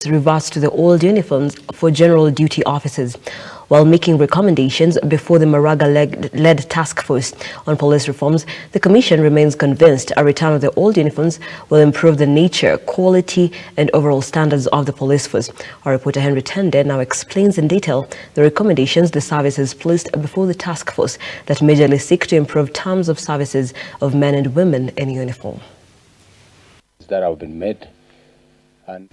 reverts to the old uniforms for general duty officers. While making recommendations before the Maraga-led task force on police reforms, the Commission remains convinced a return of the old uniforms will improve the nature, quality and overall standards of the police force. Our reporter Henry Tende now explains in detail the recommendations the service has placed before the task force that majorly seek to improve terms of services of men and women in uniform. That have been made.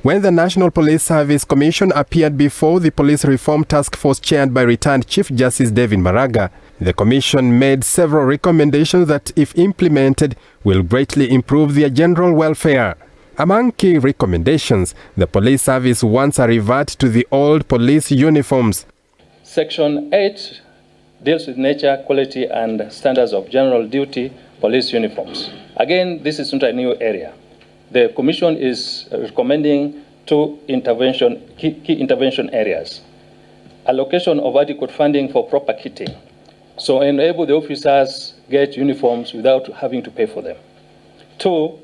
When the National Police Service Commission appeared before the Police Reform Task Force chaired by retired Chief Justice David Maraga, the Commission made several recommendations that, if implemented, will greatly improve their general welfare. Among key recommendations, the police service wants a revert to the old police uniforms. Section 8 deals with nature, quality and standards of general duty police uniforms. Again, this is not a new area. The Commission is recommending two key intervention areas. Allocation of adequate funding for proper kitting, so enable the officers get uniforms without having to pay for them. Two,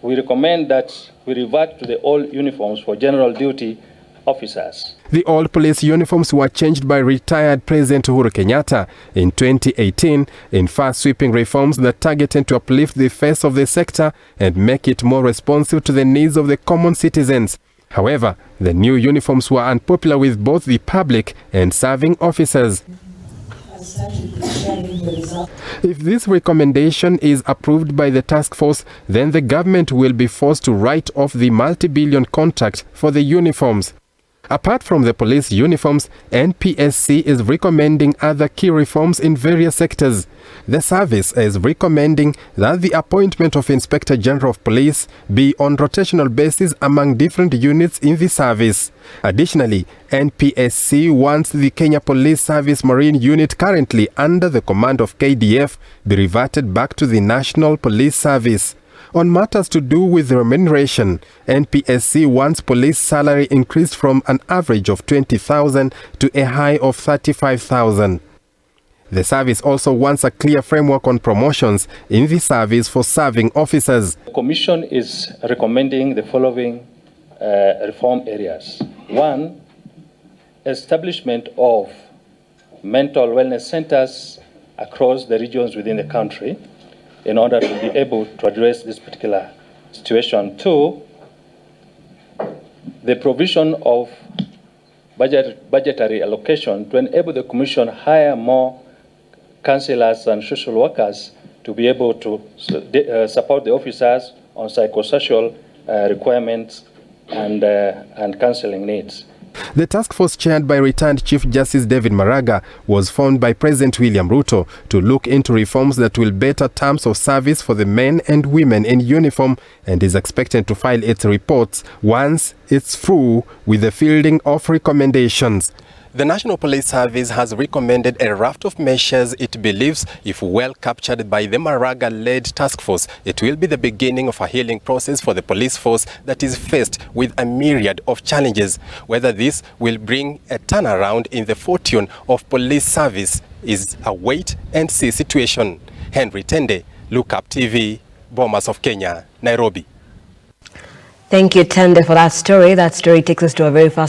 we recommend that we revert to the old uniforms for general duty officers. The old police uniforms were changed by retired President Uhuru Kenyatta in 2018 in far-sweeping reforms that targeted to uplift the face of the sector and make it more responsive to the needs of the common citizens. However, the new uniforms were unpopular with both the public and serving officers. If this recommendation is approved by the task force, then the government will be forced to write off the multi-billion contract for the uniforms. Apart from the police uniforms, NPSC is recommending other key reforms in various sectors. The service is recommending that the appointment of Inspector General of Police be on rotational basis among different units in the service. Additionally, NPSC wants the Kenya Police Service Marine Unit currently under the command of KDF be reverted back to the National Police Service. On matters to do with remuneration, NPSC wants police salary increased from an average of 20,000 to a high of 35,000. The service also wants a clear framework on promotions in the service for serving officers. The Commission is recommending the following reform areas. One, establishment of mental wellness centers across the regions within the country, in order to be able to address this particular situation. Two, the provision of budgetary allocation to enable the Commission hire more counselors and social workers to be able to support the officers on psychosocial requirements and counseling needs. The task force chaired by retired Chief Justice David Maraga was formed by President William Ruto to look into reforms that will better terms of service for the men and women in uniform, and is expected to file its reports once it's through with the fielding of recommendations. The National Police Service has recommended a raft of measures it believes, if well captured by the Maraga-led task force, it will be the beginning of a healing process for the police force that is faced with a myriad of challenges. Whether this will bring a turnaround in the fortune of police service is a wait-and-see situation. Henry Tende, Look Up TV, Bomas of Kenya, Nairobi. Thank you, Tende, for that story. That story takes us to a very fast